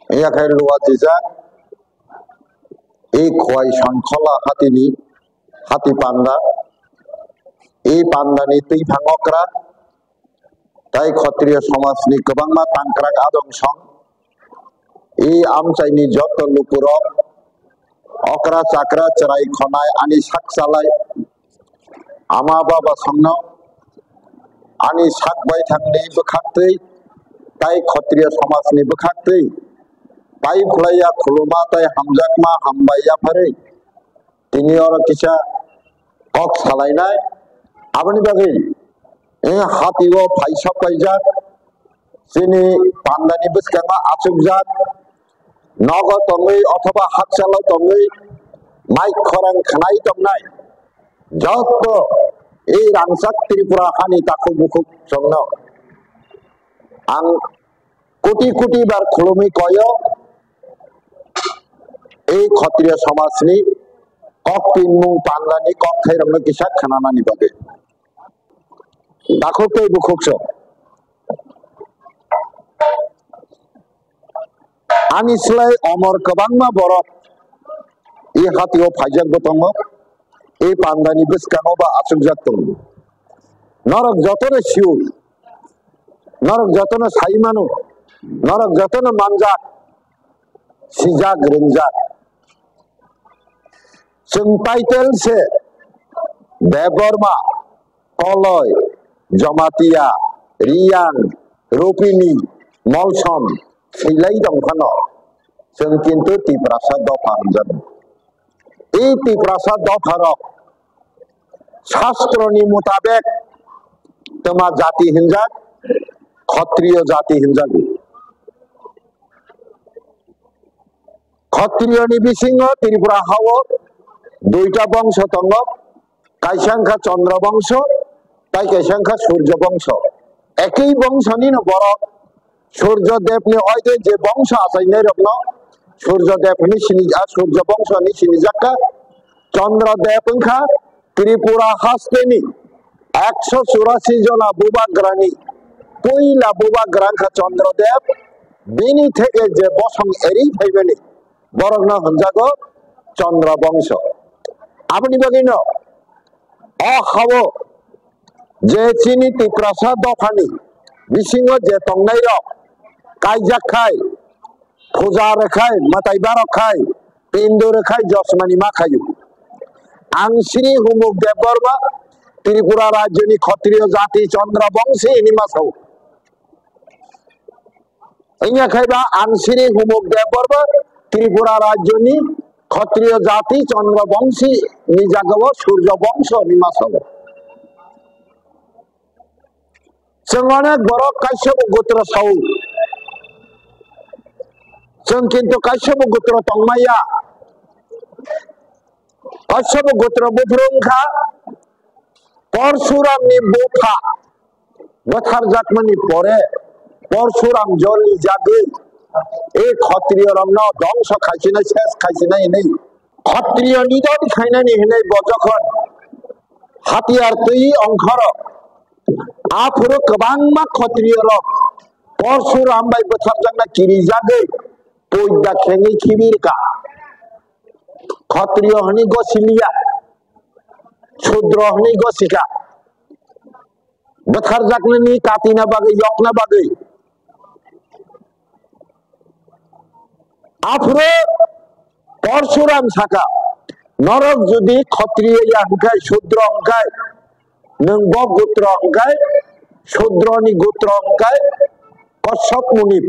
Iya khair luwat isa khwai sankhola hatini hati panda pandani tui phangokra tai kshatriya samajni kwbangma tangkrak adongson amchaini joto lupurok okra chakra cherai khonai ani sakchalai ama baba songno ani sakbai thangni bwkhaktui tai kshatriya samajni bwkhaktui pai phulaiya khuluma tai hamjakma hambaiya pharei tini oro kisa kok salainai aboni bagui hatigo phaisa paijak sini pandani bwskangma achukjak nogo tongui othoba hakchalo tongui maik khorang khanai tongnai joto rangchak Tripura hani takhuk bukhuk songno ang crore crore বার খুলুমি কয় ক্ষত্রিয় সমাজনি cock তিনমুং পাংলানি cock থাইরংনো কিসাক খানানানি বাগে দাখোতে বুখুকস আনিসলাই অমর কবাংমা বরক হাতিও ফাইজাক বতঙ্গ পান্দানি বেসকানো বা আচুকজাক তঙ্গ নরক যতনে শিউ নরক যতনে সাইমানু নরক যতনে মানজাক সিজাক রেঞ্জাক जों टाइटेल से देवबर्मा कलय जमातिया रियान रुपिनी मलसम सैलाई दंफानो जों किन्तु तिप्रासाद दफा होनजादों तिप्रासाद दफारक शास्त्रनि मुताबिक तमा जाति हिंजाक क्षत्रिय जाति हिंजाक क्षत्रियनि बिसिङाव त्रिपुरा हावो दुईटा बंश दङ कायसांखा चंद्र बंश ताई कायसांखा सूर्य बंश एकई बंशनिनो बरक सूर्यदेवनि अयदे जे बंश आसायनाय रखनो सूर्यदेवनि सिनिजा सूर्य बंशनि सिनिजाका चंद्रदेव ओंखा त्रिपुरा हास्तेनि 184 जना बुबाग्रानि पयला बुबाग्रांखा चंद्रदेव बिनि थेके जे बसं एरि फैबेनि बरकनो होनजागो चंद्र बंश আপনি বাগিনো অখাবো যে চিনি তিপ্রাসাদ দফানি বিসিংহ যে তংনাই রক কাইজাক খাই পূজা রেখাই মাতাইবা রখাই পিণ্ড রেখাই জসমানি মা খায়ু আং শ্রী হুমুক দেববর্মা ত্রিপুরা রাজ্যনি ক্ষত্রিয় জাতি চন্দ্র বংশী নিমাসাও ইয়া খাইবা আং শ্রী হুমুক দেববর্মা ত্রিপুরা রাজ্যনি क्षत्रिय जाति चंद्र वंशी निजागव सूर्य वंश निमासव जों अनेक बर काश्यप गोत्र साव जों किन्तु काश्यप गोत्र तंमाया काश्यप गोत्र बुफ्रुंखा परशुरामनि बोफा गोथार जातमनि परे परशुराम जलनि जागै क्षत्रिय रंगनो ध्वंस खाइसिनाय सेस खाइसिनाय नै क्षत्रिय निदन खाइनानि हिनै बजखन हाथियार तै अंखर आफुर गोबांमा क्षत्रिय रक परशुराम बाय बोथारजोंना किरिजागै पयदा खेङै खिबिरका क्षत्रिय हनि गसिलिया शूद्र हनि गसिका बोथारजागनि कातिना बागै यकना बागै आफुरो परशुराम साका नरक जुदि क्षत्रिय हंखाय शूद्र हंखाय नंब गोत्र हंखाय शूद्रनि गोत्र हंखाय कश्यप मुनि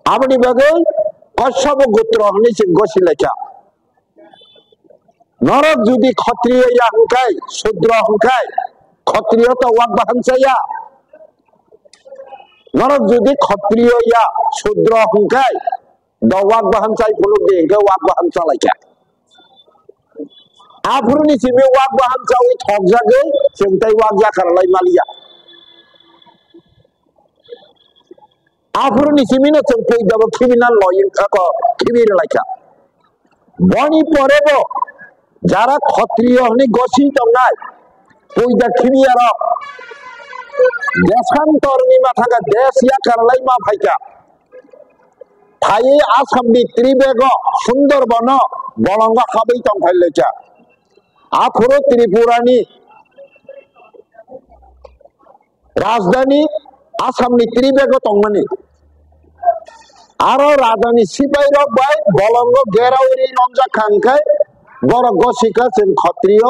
आबनि बागै कश्यप गोत्र हनि गसिलेखा नरक जुदि क्षत्रिय हंखाय शूद्र हंखाय क्षत्रिय तो वाक बाहानसाया नरक जुदि क्षत्रिय शूद्र हंखाय वाक बाहानसाय फुलुक देंगे वाक बाहानसा लायका आफुरनि सिमे वाक बाहानसाव थक जागै जोंथाय वाक जाखारलाय मालिया आफुरनि सिमिनो जों फैदाबो खिमिनाल लयिं खिमिर लायका बनि परेबो যারা ক্ষত্রিয় হনি গসি তংনাই পয়দা খিমিয়ার देशांतरनि माथागा देश या करलाई मा फाइका थाई आसामनि त्रिबेग सुंदरबन बलंग हाबै तंफाइलेचा आफुरो त्रिपुरानि राजधानी आसामनि त्रिबेग तंमनि आरो राजधानी सिपाइरक बाय बलंग गेरावरी रंजा खांखाय बर गसिका जों क्षत्रिय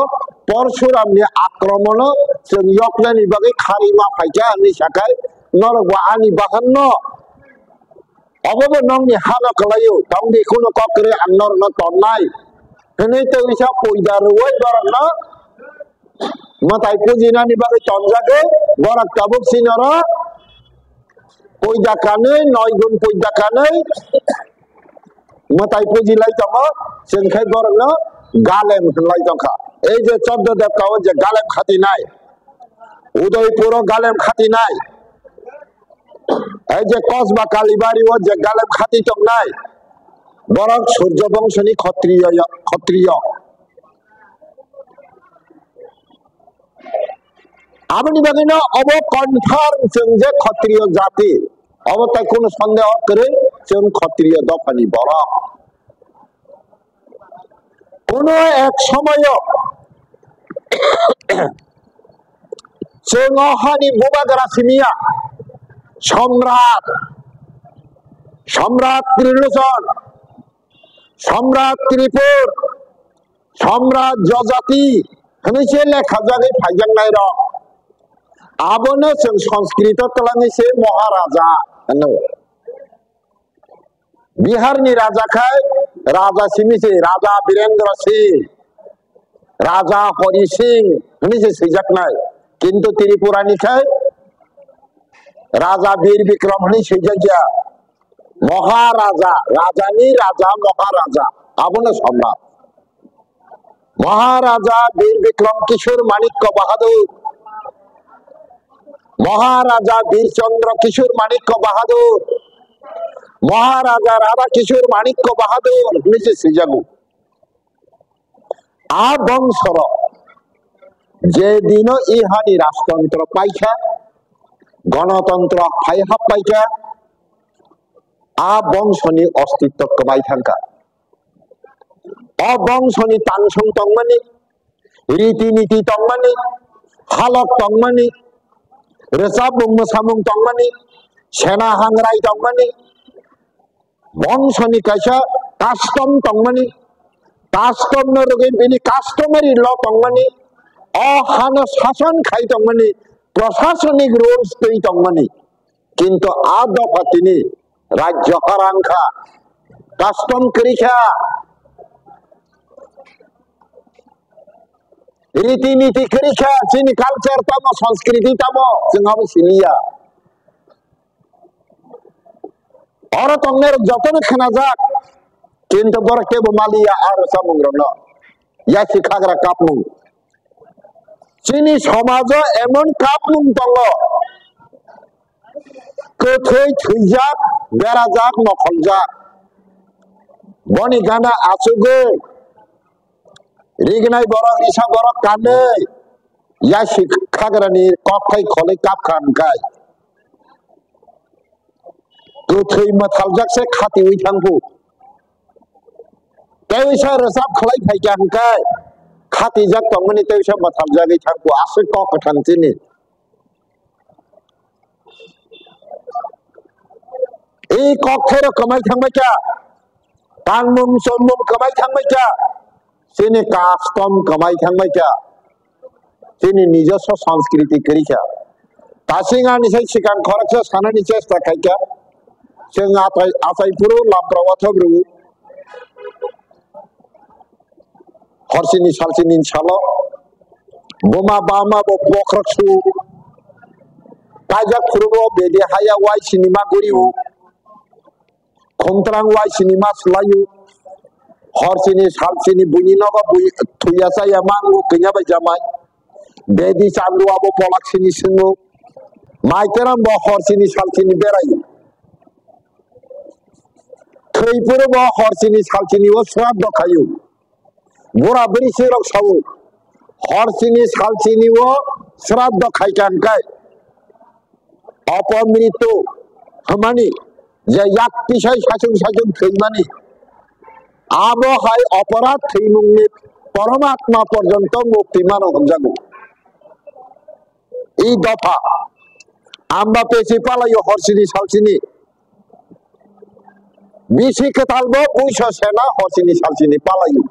परशुरामनि आक्रमण जों यक्लानि बागै खारिमा फाइजा आंनि साखाय नरगवा आनि बाहन्न अबबो नंनि हागा कलायो दं बेखौनो ककरे आं नरनो तन्नाय हनै तैसा पयदारुवै बरनो मताय पुजिनानि बागै तनजागे बरक ताबुक सिनर पयदाखानै नय गुन पयदाखानै मताय पुजिलाय दङ जोंखाय बरनो गालेम होनलाय दंखा এই যে চন্দ্রদেব কাও যে গালেম খাতিনাय उदयपुर गालेम खातिनाय এই যে কসবা কালীবাড়ি ও যে গালেম খাতি দंनाय বরক সূর্য বংশনি ক্ষত্রিয় আপনি বাগিনা অব কনফার্ম जों যে ক্ষত্রিয় জাতি অবতায় কোনো সন্দেহ করে जों ক্ষত্রিয় দফানি বরক কোন এক সময় जों हानि बुबाग्रासिनिया सम्राट सम्राट त्रिलोचन सम्राट त्रिपुर सम्राट जजाति हमेशा लेखा जागे फाइजांनाय र आबोनो जों संस्कृत तलांनिसे महाराजा होनो बिहारनि राजाखाय राजा सिमिसे राजा वीरेंद्र सिंह राजा हरि सिंह हमेशा सैजाकनाय किंतु त्रिपुरानिखाय राजा वीर विक्रम हनि सैजागिया महाराजा राजानि राजा महाराजा आबोनो सम्राट महाराजा वीर विक्रम किशोर माणिक्य बहादुर महाराजा वीरचंद्र किशोर माणिक्य बहादुर महाराजा राधा किशोर माणिक्य बहादुर हमेशा सैजागु आ बंशर जेदिन इहानि राजतंत्र पाइखा गणतंत्र फाइहा पाइखा आ बंशनि अस्तित्व कमाय थांखा अबंशनि तांसं तंमनि रीति नीति तंमनि हालत तंमनि रेसाबुं मोसामुं तंमनि सेना हांराय तंमनि बंशनि कायसा कास्टम तंमनि कास्टम न रोगे बेनि कास्टमारि ल तंमनि अहानो शासन खाय तंमनि प्रशासनिक रुल्स तै तंमनि किंतु आदफातिनि राज्य हरांखा कास्टम करिखा रीति नीति करिखा जोंनि कालचार तम संस्कृति तम जोंहाबो सिलिया और तंगेर जतन खोनाजाक किंतु बरकेबो मालिया आरो सामुंग्रन या शिखाग्रा कापमुं जोंनि समाज एमन कापमुं दङ गोथै थैजाक बेराजाक नखलजाक बनि गाना आसुगो रिगनाय बर रिसा बर कानै या शिखाग्रानि कखै खलै कापखानखाय गोथै मोथालजाकसे खातिवै थांगौ तैसा रोजाब खलाय फाइजांखाय खातिजाक तंमनि तैसा मोथालजागै थांगौ आसो कख थांथिनि ए कखेर कमाय थांबायका तानमुम समुम कमाय थांबायका जोंनि कास्टम कमाय थांबायका जोंनि निजस्व संस्कृति करिखा तासिङानिसाय सिगां खरकसो साननि चेष्टा खायका जों आसायपुरु लाब्रावाथब्रु हरसिनि सालसिनि साल बोमा बामा बख्रक्सु कायजाक फुरुबो बेदि हाया वाइ सिनेमा गुरिउ खमत्रां वाइ सिनेमा स्लायु हरसिनि सालसिनि बुनिनबा बुइ थुयासाया मांगु गैयाबाय जामाय बेदि चांदुआबो पलाक्सिनि सिङो माइतेरामबो हरसिनि सालसिनि बेरायो खैफोरबो हरसिनि सालसिनि श्राद्ध खायो बुराबुरि सिरक सावो हरसिनि सालसिनि श्राद्ध खायखानखाय अपमृत्यु हमानि যে এক পিছাই শাসন শাসন থৈমানি আবহায় অপরাধ থৈমুংনি পরমাত্মা পর্যন্ত মুক্তি মানো হমজাগো এই দফা আমরা পেছি পালাইও হরসিনি সালসিনি বিসি কেতালবো বুইশো সেনা হরসিনি সালসিনি পালাইও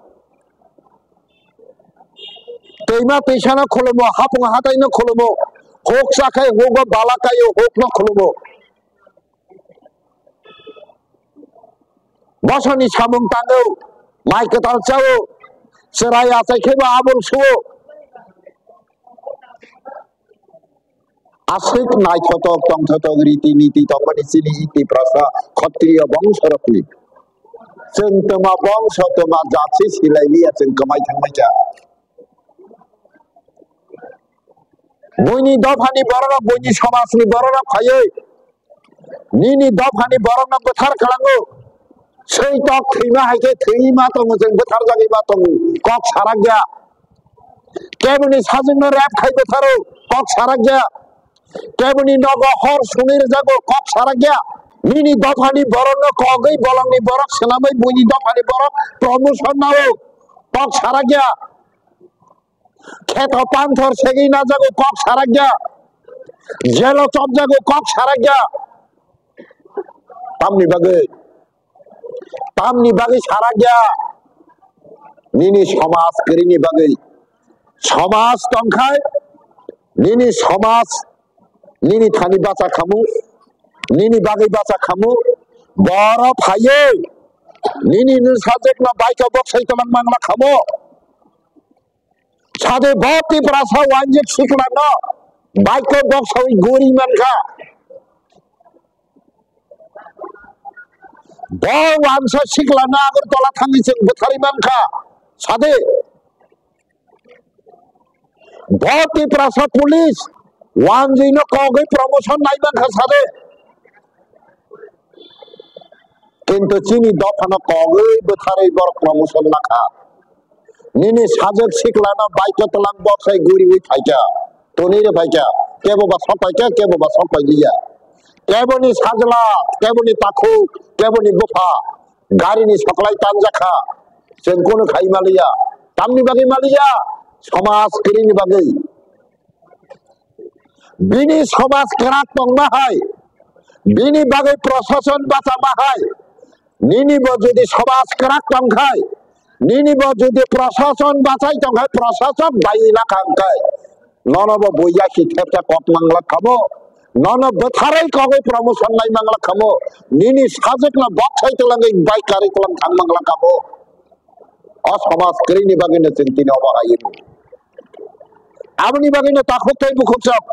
তৈমা তৈসানা খোলমো হাপুং হাতাইনো খোলমো হোক সাখাই হোক বালাকাইও হোক না খোলমো বসনি সামুং তাঙ্গো মাই কেতাল চাও সেরাই আছে খেবা আবুল শুও আশিক নাই ছতক তংছতক রীতি নীতি তংমানিসিনি ইতি প্রসা ক্ষত্রিয় বংশরত্নি जों तमा बंश तमा जाथि सिलायलिया जों कमाय थांबायजा बयनि दफानि बरना बयनि समाजनि बरना फायो निनि दफानि बरना बोथार खालामो सैतक थैमा हायके थैमा दङ जों बोथार जागैमा दङ कक सारा गया केबनि साजोंनो रैप खाय बोथारो कक सारा गया केबनि नग हर सुनिर जागो कक सारा गया निनि दफानि बरना कगै बलंनि बरक सेनामै बयनि दफानि बरक प्रमोशन नाओ कक सारा गया खेत पांथर सेगी ना जागो कक सारा गया जेलो चप जागो कक सारा गया तामनि बागै सारा गया निनि समाज करिनि बागै समाज तंखाय निनि समाज निनि थानि बाचा खामु निनि बागै बाचा खामु बर फायो निनि न साजेक ना बाइक बक्सै तमन मांगला खामु सादे बति प्रासा वांजे सिखला न बाइक बक्सै गोरी मानखा वांसा सिखला ना अगर तला थांगि जों बोथारि मानखा सादे बति प्रासा पुलिस वांजिनो कगै प्रमोशन नाइ मानखा सादे किंतु चीनी दफाना कगै बोथारै बर प्रमोशन नाखा निनि साजक सिखलाना बाइक तलां बक्सै गोरी बै फाइका तोनिरे फाइका केबोबा सपाइका केबोबा सपाइलिया केबोनि साजला केबोनि ताखु केबोनि बुफा गारिनि सकलाय तानजाखा जों कोनो खाइ मालिया तामनि बागै मालिया समाज करिनि बागै बिनि समाज केराक तंमाहाय बिनि बागै प्रशासन बाचा माहाय निनि बो जुदि समाज केराक तंखाय निनि बो जुदि प्रशासन बाचाय तंखाय प्रशासक बायला खांखाय ननबो बया खिथेपता कक मांगला खामो नन बोथारै कगै प्रमोशन नाइ मांगला खामो निनि साजकना बक्सै तलांगै बाइक गारि तलां थां मांगला खामो अ समाज करिनि बागैनो चिन्तिनो बाहायो आबनि बागैनो ताखुतै बुखुसक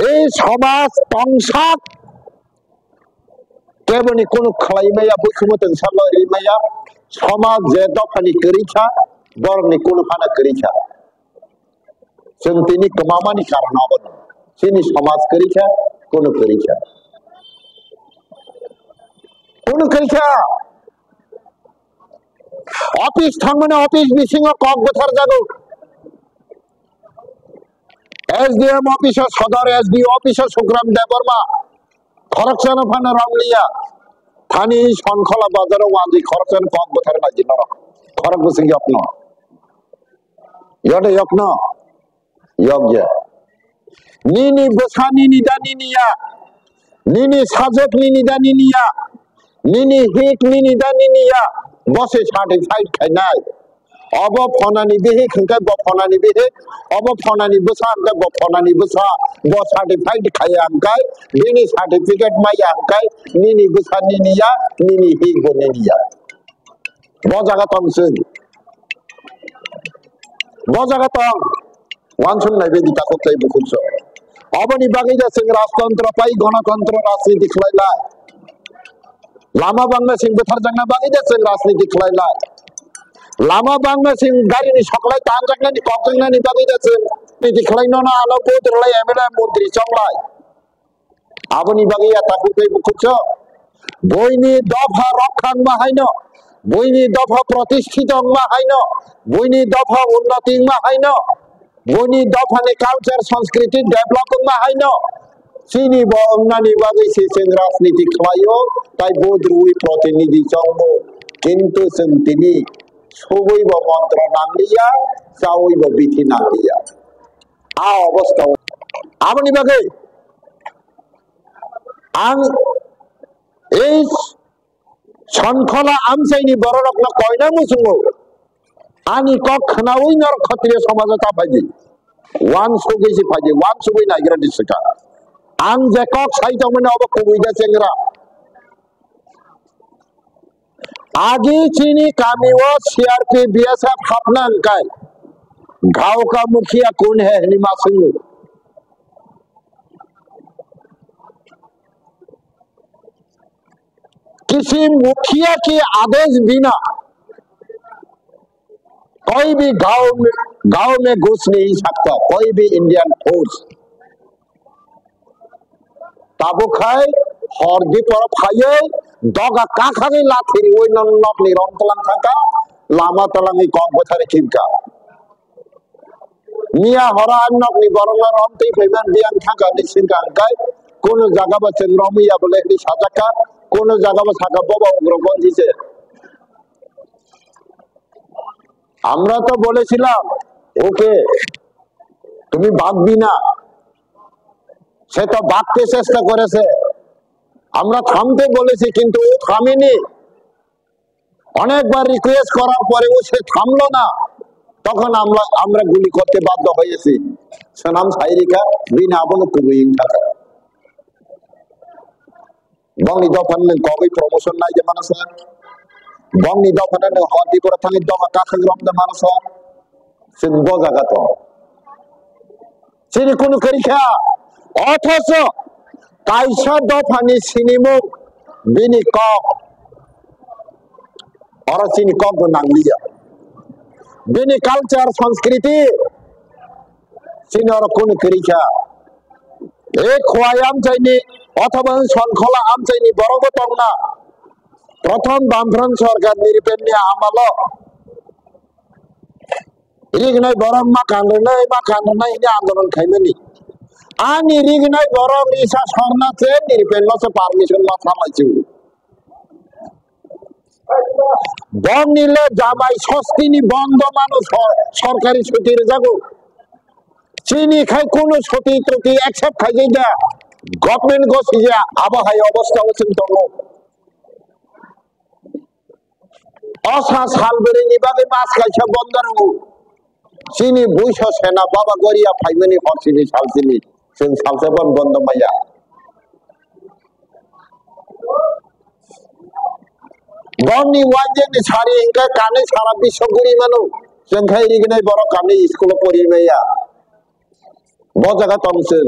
ए समाज तंसाक केबनि कोनो खलाइमाया बुखुमतन साला रिमाया समाज जे दफानि करिखा बरनि कोनो फाना करिखा जों तिनि कमामानि कारनाव सिनि समाज करिखा कोनो करिखा ऑफिस थांमोने ऑफिस बिसिङाव कक बोथार जागौ एसडीएम ऑफिसर सदर एसडीओ ऑफिसर सुग्राम देबर्मा खरकसन फाना रामलिया थानी सनखला बाजाराव वाजि खरकसन कक बोथार नाजिन खरक बसिङ यप्न यडे यप्न यज्ञ निनि बसा निनि दा निनिया निनि साजक निनि दा निनिया निनि हिक निनि दा निनिया बसे सार्टिफाइड खायनाय अब फनानि बेहे खंखाय ब फनानि बेहे अब फनानि बसा अंकाय ब फनानि बसा ब सार्टिफाइड खाय अंकाय निनि सार्टिफिकेट माय अंकाय निनि बसा निनिया निनि हिक ब निनिया ब जागा तंसों ब जागा तंग वानसन नाय बेदि ताखौ तै बुखुसो अबनि बागै दा जों राजतंत्र पाइ गणतंत्र राजनीति खलायलाय लामा बांना सिं बोथार जांना बागै दा जों राजनीति खलायलाय लामा बांना सिं गारिनि सकलाय तानजांनानि ककजांनानि बागै दा जों नीति खलायनो ना आलो बोदरलाय एमएलए मन्त्री चंलाय आबनि बागै ताखौ तै बुखुसो बयनि दफा रक्षां माहायनो बयनि दफा प्रतिष्ठित माहायनो बयनि दफा उन्नति माहायनो बयनि दफानि कालचार संस्कृति डेभलप माहायनो sini bawa ni bagi si raজনীতি খাওয়াইও তাই বোধরুই প্রতিনিধি চঙ্গ কিন্তু তিনি সবইব মন্ত্র নাঙ্গিয়া চাওইব বিধি নাঙ্গিয়া আ অবস্থা আপনি বাগে আং এই শৃঙ্খলা আমসাইনি বড় রকম কয়না মুসুঙ্গো আনি কখনাওই নর ক্ষত্রিয় সমাজে তাপাইদি ওয়ান সুগেছি ফাইদি ওয়ান সুগই নাইগ্রা দিসকা আং যে কক সাইতো মানে অব কবুইদা চেংরা आगे चीनी कामियो सीआरपी बीएसएफ खापना अंकाय गांव का मुखिया कौन है हनीमा सिंह किसी मुखिया के आदेश बिना कोई भी गांव में घुस नहीं सकता कोई भी इंडियन फोर्स ताबू खाए हरदी पर खाए दगा काखागे लाथेरी ओइ नकनि रं तलां थाका लामा तलांनि कम बोथारे खिमका मिया हरा नकनि बरंगा रंतै फैमान बियां थाका निसिनका अंकाय कोनो জায়গা বা চেংরমিয়া বলে একটি সাজাকা কোনো জায়গা বা সাকা বাবা উগ্রপন দিছে আমরা তো বলেছিলাম ওকে তুমি বাঁধবি না সে তো বাঁধতে চেষ্টা করেছে আমরা থামতে বলেছি কিন্তু ও থামেনি অনেকবার রিকোয়েস্ট করার পরে ও সে থামলো না তখন আমরা গুলি করতে বাধ্য হয়েছি সনাম সাইরিকা বিনা বলে কুবুইং থাকা বংনি দফানে কবি প্রমোশন নাই যে মানুষ বংনি দফানে হদি করে থাকি দফা কাছে রমদে মানুষ সিন বজাগা তো সিনি কোন করিখা অথচ কাইসা দফানি সিনিমু বিনি কক और सिनी কক नांगलिया बिनी कल्चर संस्कृति सिनी और कोन करिखा एक खवायाम चाइनी अथवा शृंखला आम चाइनी बरगो तंगना प्रथम बामफ्रंट सरकार निरपेन्या आमालो रिगनाय बरम मा कांदनाय ini आंदोलन खाइमेनि आनी रिगनाय बरम रिसा सरना से निरपेन्नो से परमिशन ला सालाइछु बम निले जामाई सस्तिनी बंद मानुष सरकारी छुटिर जागो चीनी खाय कोनो छुटी त्रुटि एक्सेप्ट खाइ जा गभर्नमेंट गसिया आबहाय अवस्था हसिन दङ असा सालबेरिनि बागै मास खायसा बन्द रङो चीनी बुइस सेना बाबा गरिया फाइमेनि हरसिनि सालसिनि जों सालसेबन बन्द माया गमनि वाइजेनि सारि इंका काने सारा विश्वगुरि मानु जों खाय रिगनाय बर काने स्कुल परिमेया बजागा तमसिन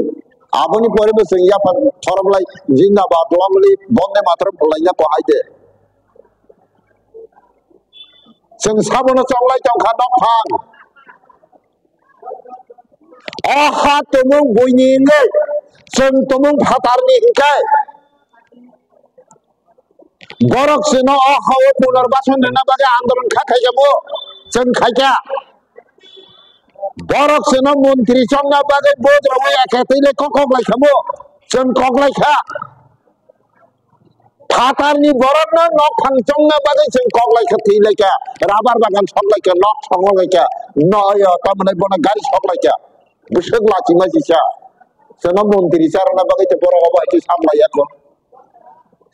आबनि परिबे जों या थरमलाय जिंदाबाद लामलि बन्दे मातरम फलायना कहायदे जों साबनो चंगलाय तंखा दफान आहा तमुं बयनिङै जों तमुं फातारनि इंकाय बरक सिनो अहाव पुनर्बासन देना बागे आंदोलन खाखायजामो जों खायका बरक सिनो मन्त्रि संना बागे बोद्रवे एकेतैले ककलायखामो जों ककलायखा फातारनि बरकना नक फांचंना बागे जों ककलायखा थैलायका राबार बागान सकलायका नक संलायका नय तमने बना गारि सकलायका बिसोर लाचिमा जिसा जोंना मन्त्रि सारना बागे ते बरक बायदि सामलायाखो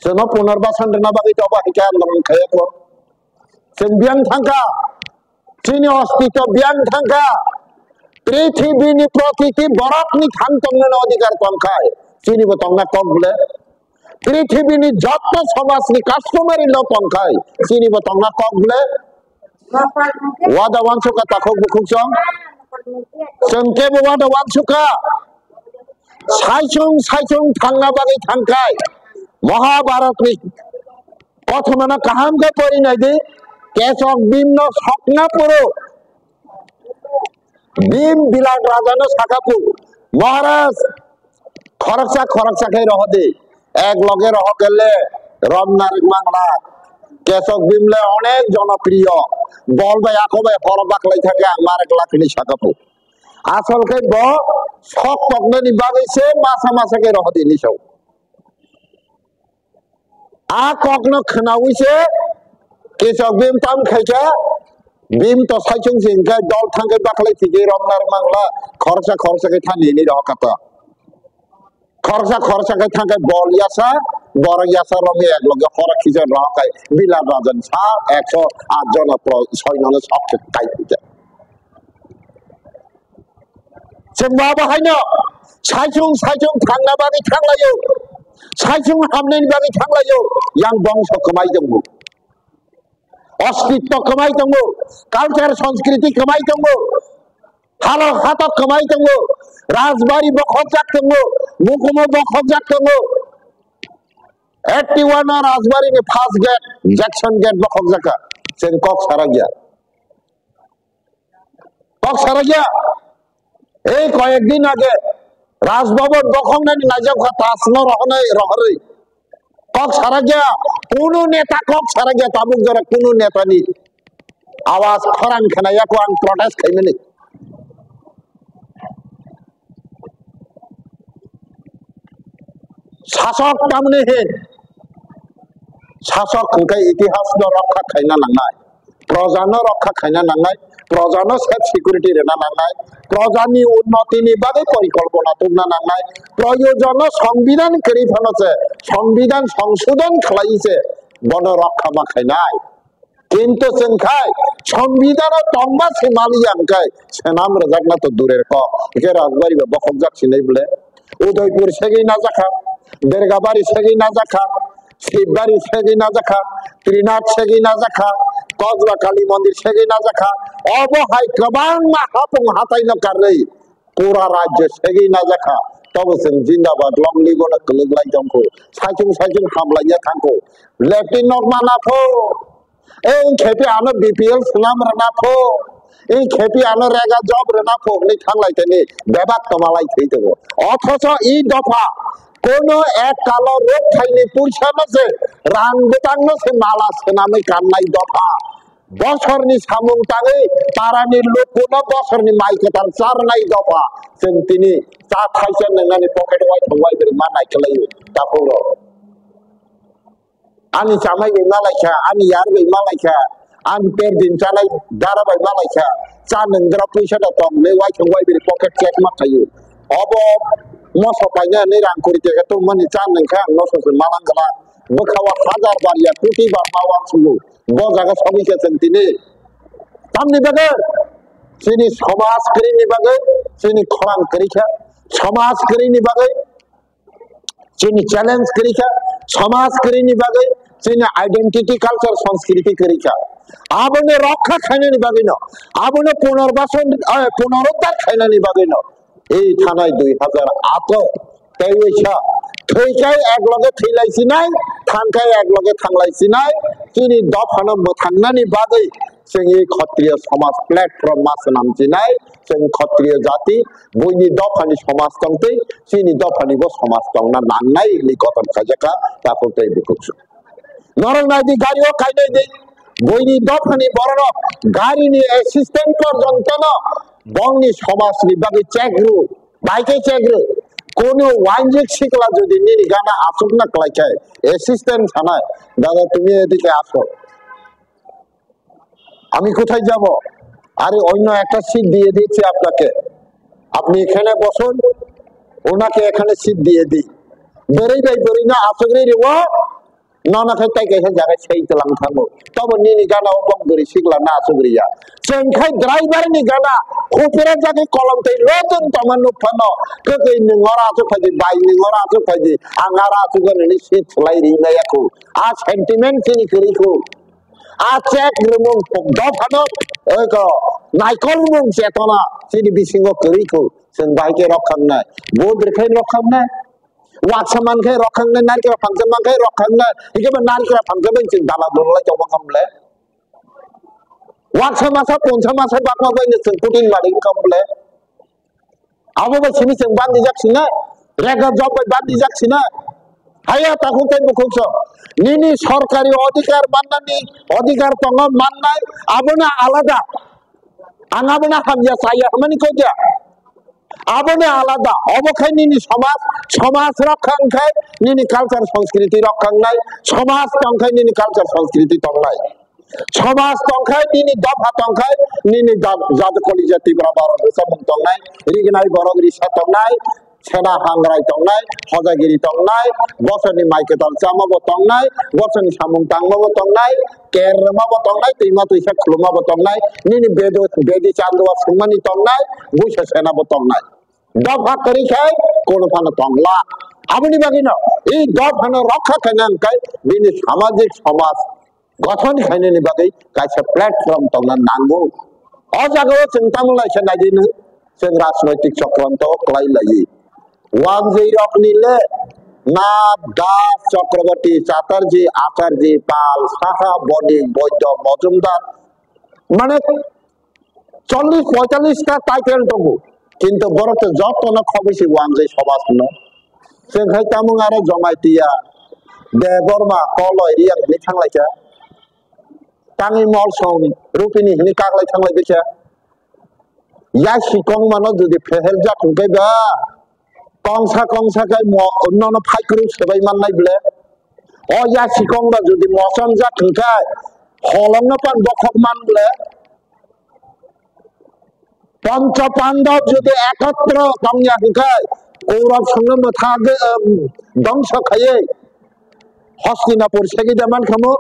जोंना पुनर्बासन देना बागै तो बाहिका आंदोलन खायाखो जों बियां थांखा चीनी अस्तित्व बियां थांखा पृथ्वीनि प्रकृति बरफनि थांतंनो अधिकार तंखाय चीनी बतंगा कगले पृथ्वीनि जत्त समाजनि कास्टमारि लो तंखाय चीनी बतंगा कगले वादा वानसुका ताखौ बुखुंसं जोंके वादा वानसुका साइसुं थांना बागै थांखाय महाभारत में कथमना कहाम के परिणय दे केशव भीम न सकना पुरो भीम बिलाट राजा न साकापु महाराज खरकसा के रह दे एक लगे रह गेले रमनारिक मांगला केशव भीम ले अनेक जनप्रिय बल बाय आको बाय फरबाक लाई थाके आमार एक लाखनि साकापु आसल के ब sok pokna ni bagai se masa ke roh di ni sau a kokno khnawi se kesok bim tam khaika bim to saichung jingka dol thangkai baklai thige romnar mangla khorsa ke thani ni roh kata খরচা কে থাকে বল ইয়াসা বড় ইয়াসা রমে এক লগে খরা খিজে রাখাই বিলার রাজন ছা 108 জন সৈন্য সব কাই দিতে जोंबा बाहायनो साइचुं थांना बागै थांलायो साइचुं हामनायनि बागै थांलायो yang bangsa kemai dंबो अस्तित्व कमाई दंबो कालचार संस्कृति कमाई दंबो हालो हाथ कमाई दंबो राजबारी बखजाक दंबो मुखुमो बखजाक दंबो 81 राजबारी नि फार्स्ट गेट जैक्सन गेट बखजाका जों कक सारा गया এই কয়েকদিন আগে রাজভবন দখলনানি নাইজাবখা তাসনো রহরে কক সারা গিয়া কোন নেতা কক সারা গিয়া তাবুক জরা কোন নেতা নি আওয়াজ খরাং খানায়াকো আং প্রটেস্ট খাইমেনি শাসক তামনে হে শাসক খংকাই ইতিহাস ন রক্ষা খাইনা লাंनाय প্রজানো রক্ষা খাইনা লাंनाय প্রজানো সেফ সিকিউরিটি রেনা লাंनाय প্রজানি উন্নতিনি বাদে পরিকল্পনা তুলনা লাंनाय প্রয়োজন সংবিধান করি ফেলছে সংবিধান সংশোধন খালাইছে বন রক্ষা বা খাইনাই কিন্তু সেনখাই সংবিধান তংবা সেমালিয়ানকাই সেনাম রাজাকনা তো দূরের ক একে রাজবাড়ি বখক যাচ্ছি নাই বলে উদয়পুর সেগেই না জাখা দেরগাবাড়ি সেগেই না জাখা শিববাড়ি সেগেই না জাখা ত্রিনাথ সেগেই না জাখা কজরা কালী মন্দির সেগেই না জাখা অবহাই গোबां হাপং হাতাইনো কারণে পুরা রাজ্য সেগেই না জাখা তবে जों जिंदाबाद लंगली गनो कलगलाय दंखौ साइचुं हामलायनो थांखौ लेफ्टिनेन्ट मानाफो ए खेपे आनो बीपीएल सुनाम रनाफो ए खेपे आनो रेगा जब रनाफो नि थांलायतेनि बेबाद तमालाय थैदो अथच इ दफा कोनो एक कालो रोग थाइनि पुरसानो से रां गोतांनो से माला सोनामै गाननाय दफा बसरनि सामुं ताङै तारानि लोकोनो बसरनि माइ गोथां चारनाय दफा जों दिनै चा थाइसे नोंनानि पकेट वाइ थांबाय बोरै मा नायखलायो दाफोरो आंनि जामाय बै मालायखा आंनि यार बै मालायखा आं पेर दिन जानाय दारा बै मालायखा चा नोंद्रा फैसा दं नै वाइ थांबाय बोरै पकेट चेक मा थायो अब मसो पाइनो नै रां करि देगा तो माने चा नोंखा नसो मालांगला बखावा हाजार बारिया कोटि बार मावां सुगु ब जागा सबिके जों दिनै तामनि बागै जोंनि समाज करिनि बागै जोंनि खरां करिखा समाज करिनि बागै जोंनि चैलेंज करिखा समाज करिनि बागै जोंनि आइडेंटिटी कल्चर संस्कृति करिखा आबोनो रक्षा खायनानि बागै न आबोनो पुनरुद्धार खायनानि बागै न এই থানায় 2008 তেইশা থৈকাই একলগে থैलायसिनाय थांकाय एकलगे थांलायसिनाय जोंनि दफानो मोथांनानि बागै जोंनि क्षत्रिय समाज प्लेटफर्म मास नामजिनाय जों क्षत्रिय जाति बयनि दफानि समाज दंतै जोंनि दफानिबो समाज दंना नांनाय नि गठन खाजाका तापतै बुकुसु नरनायदि गारियो खायनाय दे बयनि दफानि बरनो गारिनि असिस्टेंट पर्यन्तन बंनि समाजनि बागै चेकरु बाइके चेकरु কোনো ওয়াইনজিক শিকলা যদি নিনি গানা আসুক না কলাইছায় অ্যাসিস্ট্যান্ট থানায় দাদা তুমি এদিকে আসো আমি কোথায় যাব আরে অন্য একটা সিট দিয়ে দিচ্ছি আপনাকে আপনি এখানে বসুন ওনাকে এখানে সিট দিয়ে দিই বেরি না আসগরি রেও না খাই তাই কেসে জায়গায় সেই তলাং থামো তবে নিনি গানা বং বেরি শিকলা না আসগরিয়া जोंखाय ड्राइभारनि गाना खुपेरा जागे कलमतै लोदन तमानु फनो कगै नङरासो फायदि बाय नङरासो फायदि आंगारासो गननि सिट सलाय रिनायाखौ आ सेंटिमेंट सिनि करिखौ आ चेक रुमं पगदा फानो ओको नायकल मुं चेतना सिनि बिसिंगो करिखौ जों बायके रखांनाय बोद्रखाय रखांनाय वाक्समानखाय रखांनाय नारकेरा फांजमानखाय रखांनाय इकेबा नारकेरा फांजमाय जों दाला दरलाय जमा खामले वाक्सा मासा पोंसा मासा बाकमा बायनो जों पुटिन मारिं खामले आबो बासिनि जों बान्दि जाखिना रेगा जब बाय बान्दि जाखिना हाया ताखौ ताय बुखौसो निनि सरकारि अधिकार माननानि अधिकार दङ माननाय आबोना आलादा आंगाबोना हामिया साया हामानि खोजा আবনে আলাদা অবখাই নিনি সমাজ সমাজ রক্ষাং খাই নিনি কালচার সংস্কৃতি রক্ষাং নাই সমাজ তংখাই নিনি কালচার সংস্কৃতি তংলাই সমাজ তংখাই নিনি দফা তংখাই নিনি জাত কলিজা ত্রিপুরা বড় সামুং তংনাই রিগনাই বড় রিসা তংনাই সেনা হাংরাই তংনাই হজাগিরি তংনাই বছরনি মাইকেতল চামাবো তংনাই বছরনি সামুং তাংমাবো তংনাই কেরমাবো তংনাই दैमा दैसा खुलुमाबो तंनाय निनि बेदि चांदुआ सुमनि तंनाय बुइसा सेनाबो तंनाय दफा करिखाय कोन फान तंला आबनि बागिनो এই दफानो रक्षा खायनांखाय बिनि सामाजिक समाज गठन खायनायनि बागै कायसा प्लेटफर्म तंना नांगौ अ जागायाव जों तामुलायसा नायदिनो जों राजनैतिक चक्रान्त क्लायलायि वान जैरकनिले नाथ दास चक्रवर्ती चाटार्जी आचार्जी पाल साहा बणिक बৈদ্য मजुमदार माने 40-45টা टाइटेल दङ किन्तु बरत जतन खबैसे वानजै समाजनो जोंखाय तामुं आरो जमायतिया देबरमा कलय रियां नि थांलायसा ताङि मलसं रुपिनि नि कागलाय थांलाय बेसा या सिकं मानो जुदि फेहेल जाखुंखैबा कौंसा के अन्य फाइक्रू सेबाय माननाय बले अ या सिकंबा जुदि मौसम जाखुंखाय हलंनो पान बखक मान बले पंच पांडव जुदि एकत्र तंयाखुंखाय कौरव संग मथागे दंश खाये हस्तिनापुर सेगिदामान खामो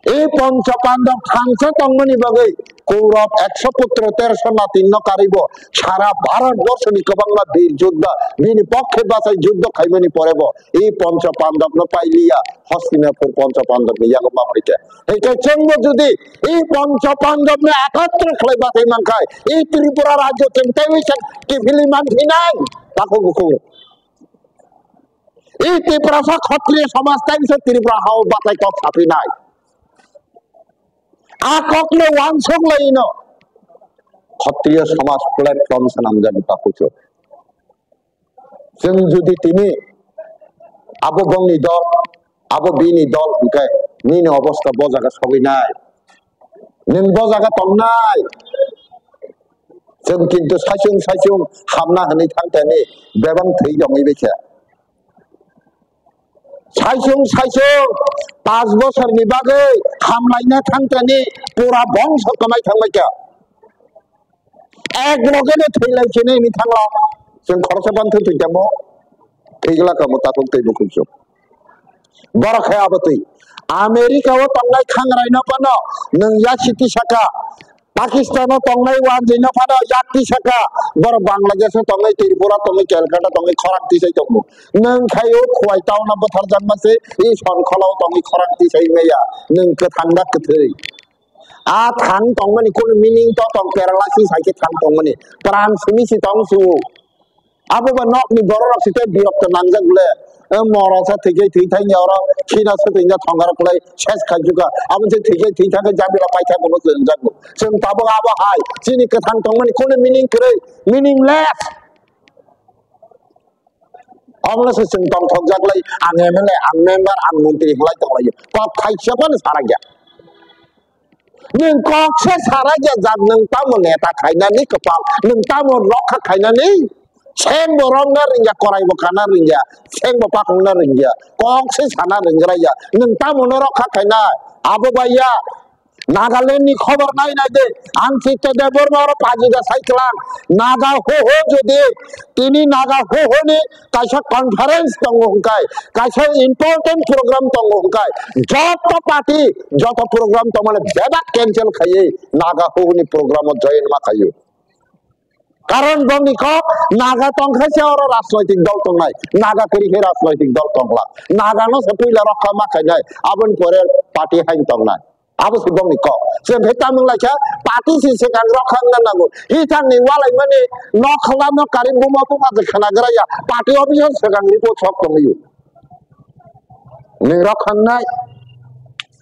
এই पंच पांडव थांसा तंगनि बागै कौरव 100 पुत्र 1300 नातिन्न कारिब सारा भारतवर्षनि गोबांना बीर योद्धा बिनि पक्षे बासाय युद्ध खायमनि परेब এই पंच पांडव न पाइलिया हस्तिनापुर पंच पांडव नि यागो माफैते एके चंग जुदि এই पंच पांडव ने एकत्र खाय बासाय मानखाय এই त्रिपुरा राज्य चंगताय विसन कि फिली मानखि নাই ताको गुखौ এই त्रिपुरा सा क्षत्रिय समाज ताय विसन त्रिपुरा हाव बासाय तो थाफि নাই आककले वानसक लाइनो क्षत्रिय समाज प्लेटफर्म से नामजानि ताकुचो जों जुदि तिनि आबो बंनि दल आबो बिनि दल हुंखाय निनि अवस्था बजागा सगैनाय नों बजागा तंनाय जों किन्तु सायसुं हाबना होनै थांथानि बेबां थै दङै बेखे सायसुं 5 बोसोरनि बागै हामलायना थांथानि पुरा बंश कमाय थांबायका एक लगेनो थैलायसिनै नि थांला जों खरसा बान्थो थैदामो थैगला कामो ताखौ थैबुखुसो बरखायाबो थै आमेरिकाव तंनाय खांरायनो पानो नों या सिटि साका पाकिस्तान तंनाय वानजैनो पानो याक्ति साका बर बांलादेश तंनाय त्रिपुरा तंनाय कलकाता तंनाय खरांति साय दङ नों खायो खवाइतावना बोथार जानमासे ई सनखलाव तंनाय खरांति साय मेया नों के थांदा कथै आ थां तंमनि कोन मिनिं तो तंग पेरालासिस सायके थां तंमनि प्राण सुनि सि तंसु आबो नकनि बरर सिते बिरक्त नांजागले मरासा थैगे थैथाय यावरा खिना सतैना थंगार पलाय सेस खाजुगा आबो जे थैगे थैथाके जाबिला पाइथा बनो जोंजागु जों ताबो आबो हाय सिनि कथां तंमनि कोन मिनिं करे मिनिंलेस अमलासे जों तंग थंजागलाय आं एमएलए आं मेम्बार आं मन्त्रि हलाय तंलायो कब थाइसेबानो सारा गया नों कक्से सारा गया जाब नों तामो नेता खायनानि कपाल नों तामो रखा खायनानि सें बरंना रिंगा करायबो खाना रिंगा सें बपाखंना रिंगा कक्से साना रिंग्राया नों तामो रखा खायना आबो बाया नागालैंडनि खबर नाय दे आं चित्तदेव बर्मा और पाजिदा साइक्लां नागा हो जुदि तिनि नागा होनि कायसा कन्फारेंस दङ हुंखाय कायसा इम्पोर्टेंट प्रोग्राम दङ हुंखाय जत पार्टी जत प्रोग्राम तमले बेबा कैंसिल खायै नागा होनि प्रोग्राम जয়েন मा खायो कारण बंनिक नागा तंखायसे और राजनैतिक दल तंनाय नागा करिखे राजनैतिक दल तंला नागानो से पहिला रखा मा खायनाय आबन परे पार्टी हाइन तंनाय आबो सुबंनिक जों भेटामों लायखा पार्टी सिसे गां रखांना नांगौ हिथांनि वालाय माने न खालामनो कारि बुमा बुमा खानाग्राया पार्टी अफिसार सेगां रिपोर्ट सब दंयो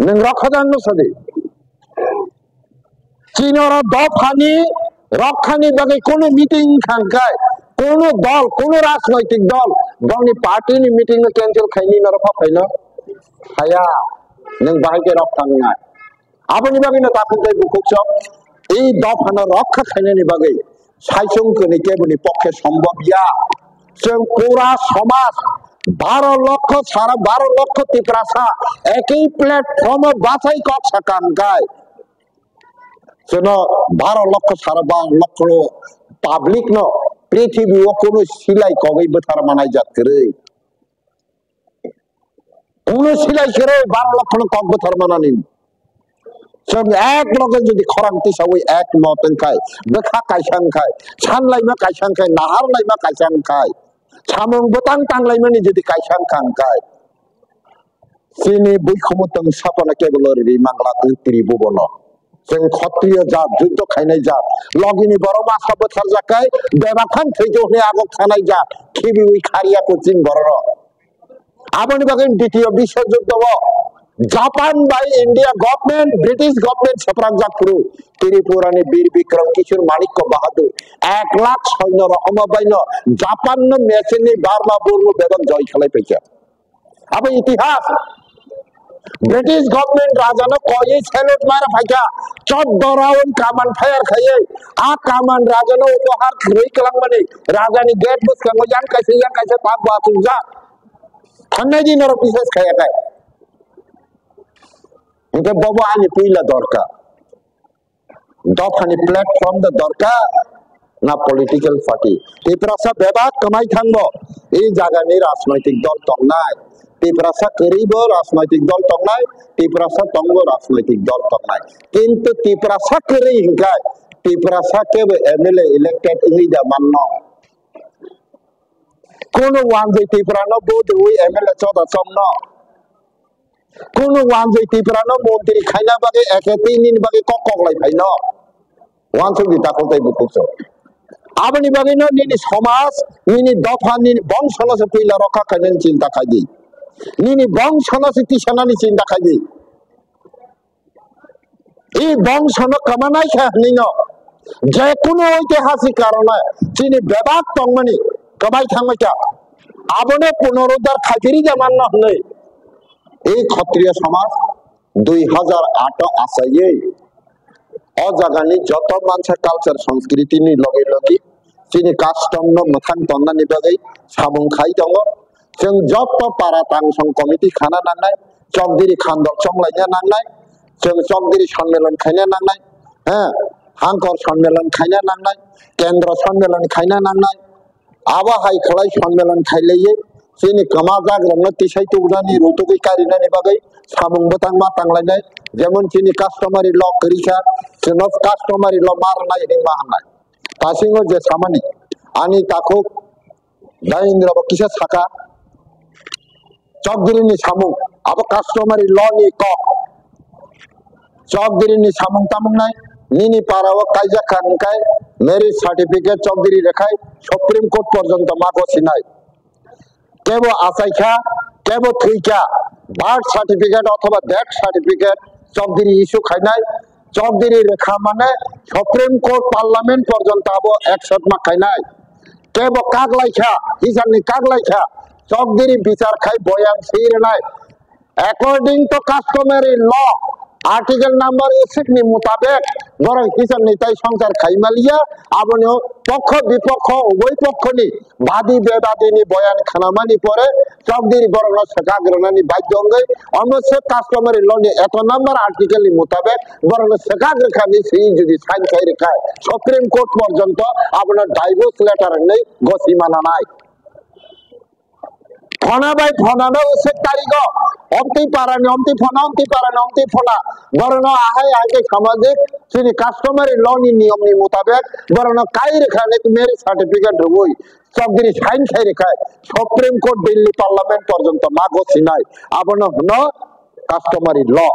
नों रखादानो सदे चीनरा दफानि रक्षानि बागै कोनो मीटिंग खांखाय कोनो दल कोनो राजनैतिक दल गावनि पार्टीनि मीटिंग कैंसिल खायनि नरफा फैनो हाया नों बाहायके रखांनाय आबोनि बागैनो ताकुंखाय बुकुकसो এই दफानो रक्षा खायनायनि बागै साइसंखौनि केबुनि पक्षे सम्भव या जों पूरा समाज 12 লক্ষ सारा 12 লক্ষ तिप्रासा एक ही प्लेटफॉर्म बासाई कक सकानगाय जों 12 লক্ষ सारा 12 লক্ষ पाब्लिक न पृथ्वी कोनो सिलाई कगै बोथार मानाय जात्रै कोनो सिलाई करे 12 লক্ষ कक बोथार मानानि जों एक लगे जुदि खरां तिसावै एक मतंखाय बेखा कायसांखाय सानलायमा कायसांखाय नाहारलायमा कायसांखाय सामं बोतां तांलायमानि जुदि कायसांखांखाय सिनि बैखमतों सापना केबलरि मांगला तिरि बबन जों खत्रिय जात जुद्ध खायनाय जात लगिनि बर मासा बोथार जाखाय बेबाखान थैजौनि आगक थानाय जात खिबिउइ खारियाखौ जिं बर आबनि बागै द्वितीय विश्व युद्धआव जापान बाय इंडिया गवर्नमेंट ब्रिटिश गवर्नमेंट सप्राक जाखुरु त्रिपुरानि वीर विक्रम किशोर माणिक्य बहादुर 1 लाख सैन्य रहम बायनो जापान न मेसेनि बार्मा बुर्मु बेगम जय खालाय फैसा अब इतिहास ब्रिटिश गवर्नमेंट राजा न कोई सैल्यूट मारा फैसा 14 राउंड कामान फायर खाये आ कामान राजा न उपहार खरै कलांगमानि राजानि गेट बुसखांगो यान कैसे पाक बासुजा थांनाय दिन र बिसेस खायाखाय उनके बाबा आनी पहला दरकार दफानी प्लेटफॉर्म द दरकार ना पॉलिटिकल पार्टी तिप्रासा बेबाक कमाई थांगो ए जागानि राजनैतिक दल तंगनाय तिप्रासा करिबो राजनैतिक दल तंगनाय तिप्रासा तंगो राजनैतिक दल तंगनाय किंतु तिप्रासा करि हिंगाय तिप्रासा के एमएलए इलेक्टेड इनि दा माननो कोनो वांजै तिप्रानो बोध हुई एमएलए चोदा समनो कोनो वांजै तिप्रानो मन्त्री खायना बागे एकेतिनि बागे कककलाय फाइनो वांजै बिताखौतै बुकुसो आबनि बागे न निनि समाज निनि दफानि बंशनो से पहिला रखा खायन चिंता खायदि निनि बंशनो से तिसानानि चिंता खायदि এই বংশনো কমানাই খাহনিনো যে কোনো ঐতিহাসিক কারণে চিনি বেবাক তংমানি কমাই থাংমাইকা আবনে পুনরুদ্ধার খাইতেরি জামান না হলে এই ক্ষত্রিয় সমাজ 2008 আসাইয়ে অজাগানি যত মানসা কালচার সংস্কৃতি নি লগে লগে চিনি কাস্টম ন মথাং তন্নানি বাগै সাবুং খাই दङ जों যত পারা তাংসং কমিটি খানা নাंनाय চকদিরি খান্দক চংলাইना नांनाय जों चकदिरी सम्मेलन खायना नांनाय हांकर सम्मेलन खायना नांनाय केंद्र सम्मेलन खायना नांनाय आबा हाय खलाय सम्मेलन खायलायै जोंनि कमा जाग्रामनो तिसाय तुगदानि रुतुगै कारिनानि बागै सामुं बोतां मा तांलायनाय जेमन जोंनि कास्टमारि ल करिखा जोंनो कास्टमारि ल मारनाय हिंमा हानाय तासिङो जे सामानि आनि ताखौ दाइन्द्र किसा साका चकदिरिनि सामुं आबा कास्टमारि ल नि क चकदिरिनि सामुं तामुंनाय निनि पाराव कायजा खानकाय मेरिट सार्टिफिकेट चकदिरि रेखाय सुप्रीम कोर्ट पर्यन्त मागसिनाय केबो आसायखा केबो थैखा बार्थ सार्टिफिकेट अथवा डेथ सार्टिफिकेट चकदिरि इस्यू खायनाय चकदिरि रेखा माने सुप्रीम कोर्ट पार्लियामेंट पर्यन्त आबो एक्सेप्ट मा खायनाय केबो कागलायखा हिसाबनि कागलायखा चकदिरि बिचार खाय बयान सिरनाय according to customary law article number 1 नि मुताबिक बरं किसान निताय संसार खायमालिया आबनो पक्ष विपक्ष उभय पक्षनि बादी बेबादिनि बयान खानामानि परे चकदिरि बरं सकाग्रनानि बाध्यंगै अमसे कस्टमरी लॉ नि 1 नंबर आर्टिकल नि मुताबिक बरं सकाग्रखानि सही जुदि साइन खायरेखाय सुप्रीम कोर्ट पर्यन्त आबनो डाइवोर्स लेटर नै गसिमानानाय फना बाय फना न उसे तारिगो अमति पारानि अमति फना बरनो आहाय आके सामाजिक सिनि कस्टमरी लॉ नि नियम नि मुताबिक बरनो काई रेखाने मेरिट सार्टिफिकेट होई चकदिरि साइन खाय रेखाय सुप्रीम कोर्ट दिल्ली पार्लियामेंट पर्यन्त मागो सिनाय आबनो न कस्टमरी लॉ